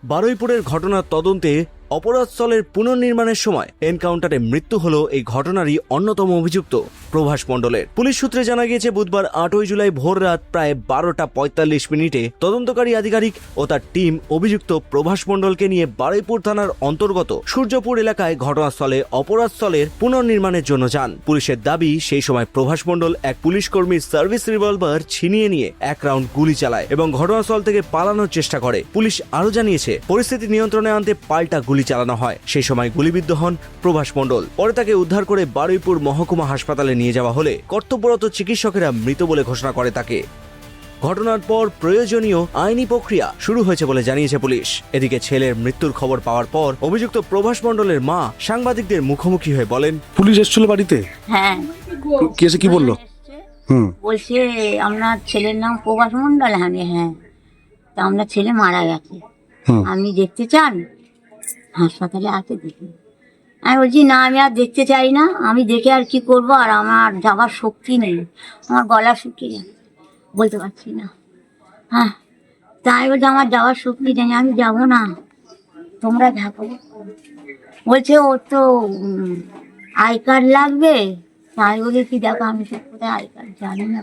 বারুইপুরের ঘটনার তদন্তে অপরাধস্থলের পুনর্নির্মাণের সময় এনকাউন্টারে মৃত্যু হল এই ঘটনারই অন্যতম অভিযুক্ত প্রভাস মণ্ডলের। পুলিশ সূত্রে জানা গিয়েছে বুধবার 8 জুলাই ভোর রাত প্রায় 12:45 তদন্তকারী আধিকারিক ও তার টিম অভিযুক্ত প্রভাস মণ্ডলকে নিয়ে বারুইপুর থানার অন্তর্গত সূর্যপুর এলাকায় ঘটনাস্থলে অপরাধস্থলের পুনর্নির্মাণের জন্য যান। পুলিশের দাবি সেই সময় প্রভাস মণ্ডল এক পুলিশ কর্মীর সার্ভিস রিভলভার ছিনিয়ে নিয়ে 1 রাউন্ড গুলি চালায় এবং ঘটনাস্থল থেকে পালানোর চেষ্টা করে। পুলিশ আরো জানিয়েছে পরিস্থিতি নিয়ন্ত্রণে আনতে পাল্টা গুলি চালানো হয়। সেই সময় গুলিবিদ্ধ হন প্রভাস মণ্ডল। পরে তাকে উদ্ধার করে বারুইপুর মহকুমা হাসপাতালে নিয়ে যাওয়া হলে কর্তব্যরত চিকিৎসকেরা মৃত বলে ঘোষণা করে তাকে। ঘটনার পর প্রয়োজনীয় আইনি প্রক্রিয়া শুরু হয়েছে বলে জানিয়েছে পুলিশ। এদিকে ছেলের মৃত্যুর খবর পাওয়ার পর অভিযুক্ত প্রভাস মণ্ডলের মা সাংবাদিকদের মুখোমুখি হয়ে বলেন, পুলিশ এসেছিল বাড়িতে? হ্যাঁ, কি এসে কি বললো? বলছে আপনার ছেলের নাম প্রভাস মণ্ডল। হ্যাঁ, তা আপনার ছেলে মারা গেছে, আপনি দেখতে চান? হাসপাতালে আছে, দেখুন। আমি বলছি না, আমি আর দেখতে চাই না, আমি দেখে আর কি করব, আর আমার যাবার শক্তি নেই, আমার গলা শুকিয়ে গেছে, বলতে পারছি না। হ্যাঁ, তাই বলছে আমার যাওয়ার শক্তি নেই, আমি যাব না, তোমরা থাকো। বলছে ওর তো আই কার্ড লাগবে। তাই বলে কি, দেখো আমি তো কোথায় আই কার্ড জানি না।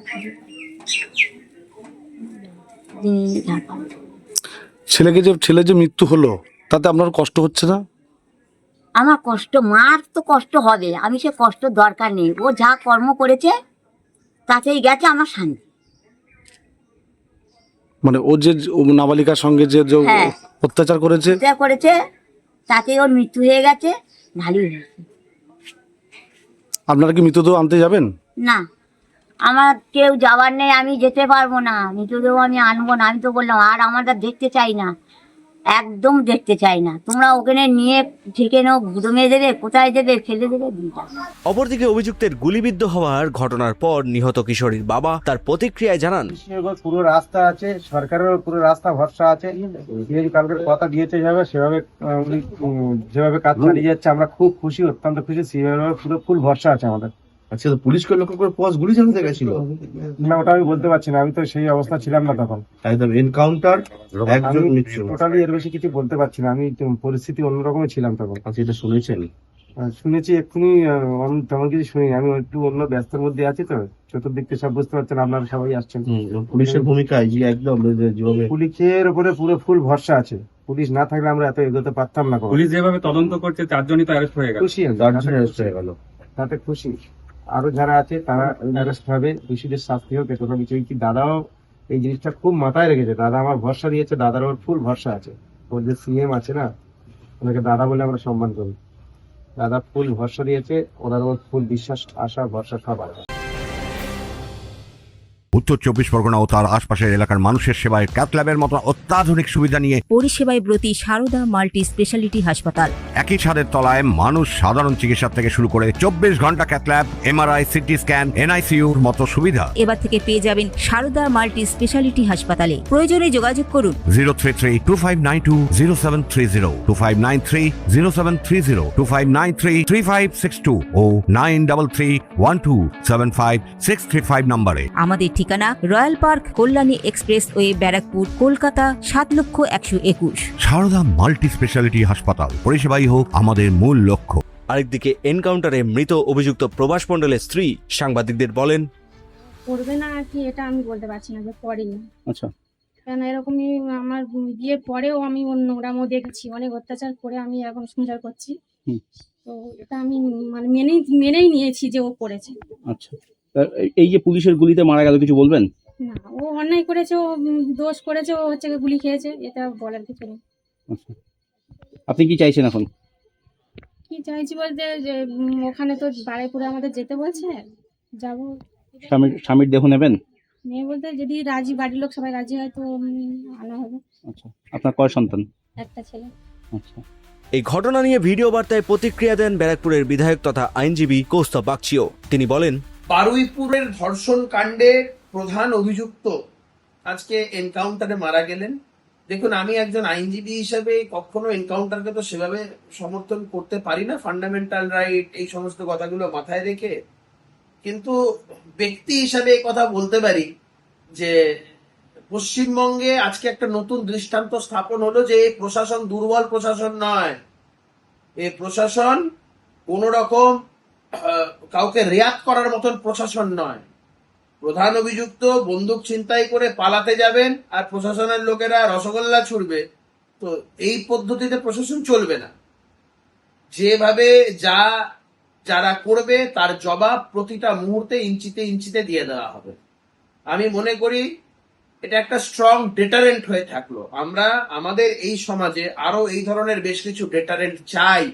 ছেলে যে মৃত্যু হলো তাতে আপনার কষ্ট হচ্ছে না? আমার কষ্ট, মার তো কষ্ট হবে, আমি সে কষ্ট দরকার নেই, ও যা কর্ম করেছে তাতেই গেছে আমার শান্তি। মানে ও যে নাবালিকার সঙ্গে যে হ্যাঁ, অত্যাচার করেছে তাতে ওর মৃত্যু হয়ে গেছে, ভালোই হয়েছে। আপনারা কি মৃতদেহ আনতে যাবেন? না, আমার কেউ যাওয়ার নেই, আমি যেতে পারবো না, মৃতদেহ আমি আনবো না। আমি তো বললাম আর আমরা দেখতে চাই না, একদম দেখতে চাই না। তোমরা ওখানে নিয়ে ঠেকে নাও, দমে দেবে, কোথায় দেবে, ফেলে দেবে। অপরদিকে অভিযুক্তের গুলিবিদ্ধ হওয়ার ঘটনার পর নিহত কিশোরীর বাবা তার প্রতিক্রিয়ায় জানান, পুরো রাস্তা আছে, সরকারের পুরো রাস্তা ভরসা আছে, কালকের কথা দিয়েছে সেভাবে উনি যেভাবে কাজ চালিয়ে যাচ্ছে, আমরা খুব খুশি, অত্যন্ত খুশি। সেভাবে পুরো ফুল ভরসা আছে আমাদের। আচ্ছা, তো পুলিশকে লক্ষ্য করে পজ গুলি চালাতে গেছিল? না, ওটা আমি বলতে পারছি না, আমি তো সেই অবস্থা ছিলাম না তখন। একদম এনকাউন্টার, একজন মৃত্যু। টোটালি এর বেশি কিছু বলতে পারছি না, আমি পরিস্থিতি অন্যরকমই ছিলাম তখন। আচ্ছা, এটা শুনেছেন? শুনেছি এক্ষুনি, তেমন কিছু শুনিনি, আমি একটু অন্য ব্যস্তের মধ্যে আছি, তো চতুর্দিক থেকে সব বুঝতে পারছেন, আপনারা সবাই আসছেন। পুলিশের ভূমিকায় যে একদম যেভাবে পুলিশের উপরে পুরো ফুল ভরসা আছে, পুলিশ না থাকলে আমরা এত এগোতে পারতাম না। পুলিশ যেভাবে তদন্ত করছে 4 জনই তো অ্যারেস্ট হয়ে গেল। খুশি আমি, তাতে খুশি। আরো যারা আছে তারা অ্যারেস্ট হবে, দোষীদের শাস্তি হোক, এটা কিছু কি। দাদাও এই জিনিসটা খুব মাথায় রেখেছে, দাদা আমার ভরসা দিয়েছে, দাদার ওর ফুল ভরসা আছে। ওর যে সিএম আছে না, ওনাকে দাদা বলে আমরা সম্মান করি। দাদা ফুল ভরসা দিয়েছে, ওনার ওর ফুল বিশ্বাস, আশা, ভরসা সব আছে। উত্তর 24 পরগনা ও তার আশপাশের এলাকার মানুষের সেবায় ক্যাথ ল্যাবের মতো অত্যাধুনিক সুবিধা নিয়ে পরিষেবায় ব্রতী সারদা মাল্টি স্পেশালিটি হাসপাতাল। একই ছাদের তলায় মানুষ সাধারণ চিকিৎসা থেকে শুরু করে 24 ঘন্টা cath lab, MRI, CT scan, এনআইসিইউর মতো সুবিধা এবার থেকে পেয়ে যাবেন সারদা মাল্টি স্পেশালিটি হাসপাতালে। প্রয়োজনে যোগাযোগ করুন 033-2592-0730, 2593-0730, 2593-3562 ও 9331275635 নম্বরে। আমাদের ঠিকানা royal park, Kalyani expressway, Barrackpore, Kolkata 7,01,021। Sarada multi speciality হাসপাতাল, পরিষেবাই হোক আমাদের মূল লক্ষ্য। আরেকদিকে এনকাউন্টারে মৃত অভিযুক্ত প্রভাস মণ্ডলের স্ত্রী সাংবাদিকদের বলেন, করবে না আর কি, এটা আমি বলতে পারছি না যে করেনি। আচ্ছা, কেন এরকমই, আমার বিয়ের পরেও আমি নোংরামও দেখেছি, অনেক অত্যাচার করে আমি এখন সংসার করছি। তো এটা আমি মানে মেনেই নিয়েছি যে ও করেছে। আচ্ছা, এই যে পুলিশের গুলিতে মারা গেল, কিছু বলবেন? না, ও অন্যায় করেছে, ও দোষ করেছে, ও হচ্ছে গুলি খেয়েছে, এটা বলার কিছু নেই। আচ্ছা, আপনি কি চাইছেন এখন? কি চাইছি বলতে, যে ওখানে তো বারুইপুরে আমাদের যেতে বলছে, যাবো। স্বামীর দেহ নেবেন? মেয়ে বলতে যদি রাজি, বাড়ির লোক সবাই রাজি হয় তো আনা হবে। আচ্ছা, আপনার কয় সন্তান? একটা ছেলে। আচ্ছা, এই ঘটনা নিয়ে ভিডিও বার্তায় প্রতিক্রিয়া দেন ব্যারাকপুরের বিধায়ক তথা আইনজীবী কৌস্তব বাগচিও। তিনি বলেন, বারুইপুরের ধর্ষণ কাণ্ডে প্রধান অভিযুক্ত আজকে এনকাউন্টারে মারা গেলেন। দেখুন, আমি একজন আইনজীবী হিসেবে কখনো এনকাউন্টারকে তো সেভাবে সমর্থন করতে পারি না, ফান্ডামেন্টাল রাইট এই সমস্ত কথাগুলো মাথায় রেখে। কিন্তু ব্যক্তি হিসাবে কথা বলতে পারি যে পশ্চিমবঙ্গে আজকে একটা নতুন দৃষ্টান্ত স্থাপন হলো যে এই প্রশাসন দুর্বল প্রশাসন নয়, এই প্রশাসন কোন রকম কাউকে রেয়াত করার মতন প্রশাসন নয়। প্রধান অভিযুক্ত বন্দুক ছিনতাই করে পালাতে যাবেন আর প্রশাসনের লোকেরা রসগোল্লা ছুড়বে, তো এই পদ্ধতিতে প্রশাসন চলবে না। যেভাবে যারা করবে তার জবাব প্রতিটা মুহূর্তে ইঞ্চিতে ইঞ্চিতে দিয়ে দেওয়া হবে। আমি মনে করি এটা একটা স্ট্রং ডেটারেন্ট হয়ে থাকলো। আমরা আমাদের এই সমাজে আরো এই ধরনের বেশ কিছু ডেটারেন্ট চাই।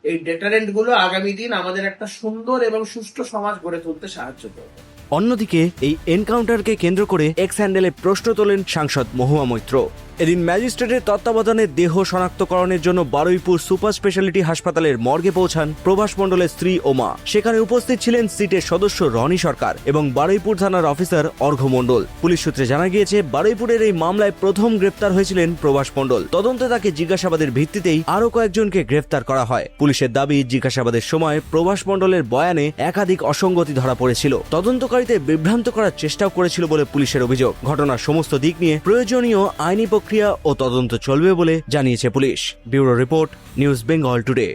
এই ডেটারেন্ট গুলো আগামী দিন আমাদের একটা সুন্দর এবং সুষ্ঠু সমাজ গড়ে তুলতে সাহায্য করবে। অন্যদিকে এই এনকাউন্টারকে কেন্দ্র করে এক্স হ্যান্ডেলে প্রশ্ন তোলেন সাংসদ মহুয়া মৈত্র। এদিন ম্যাজিস্ট্রেটের তত্ত্বাবধানে দেহ শনাক্তকরণের জন্য বারুইপুর সুপার স্পেশালিটি হাসপাতালের মর্গে পৌঁছান প্রভাস মণ্ডলের স্ত্রী ও মা। সেখানে উপস্থিত ছিলেন সিটের সদস্য রনি সরকার এবং বারুইপুর থানার অফিসার অর্ঘ্য মণ্ডল। পুলিশ সূত্রে জানা গিয়েছে, বারুইপুরের এই মামলায় প্রথম গ্রেপ্তার হয়েছিলেন প্রভাস মণ্ডল। তদন্তে তাকে জিজ্ঞাসাবাদের ভিত্তিতেই আরও কয়েকজনকে গ্রেফতার করা হয়। পুলিশের দাবি, জিজ্ঞাসাবাদের সময় প্রভাস মণ্ডলের বয়ানে একাধিক অসঙ্গতি ধরা পড়েছিল। তদন্তকারীদের বিভ্রান্ত করার চেষ্টাও করেছিল বলে পুলিশের অভিযোগ। ঘটনার সমস্ত দিক নিয়ে প্রয়োজনীয় আইনি প্রক্রিয়া ও তদন্ত চলবে বলে জানিয়েছে police. Bureau report, news Bengal today.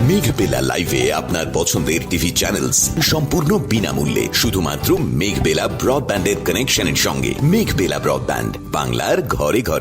Meghbela লাইভে আপনার পছন্দের টিভি চ্যানেলস সম্পূর্ণ বিনামূল্যে, শুধুমাত্র মেঘবেলা ব্রডব্যান্ডের কানেকশনের সঙ্গে। মেঘবেলা ব্রডব্যান্ড, বাংলার ঘরে ঘরে।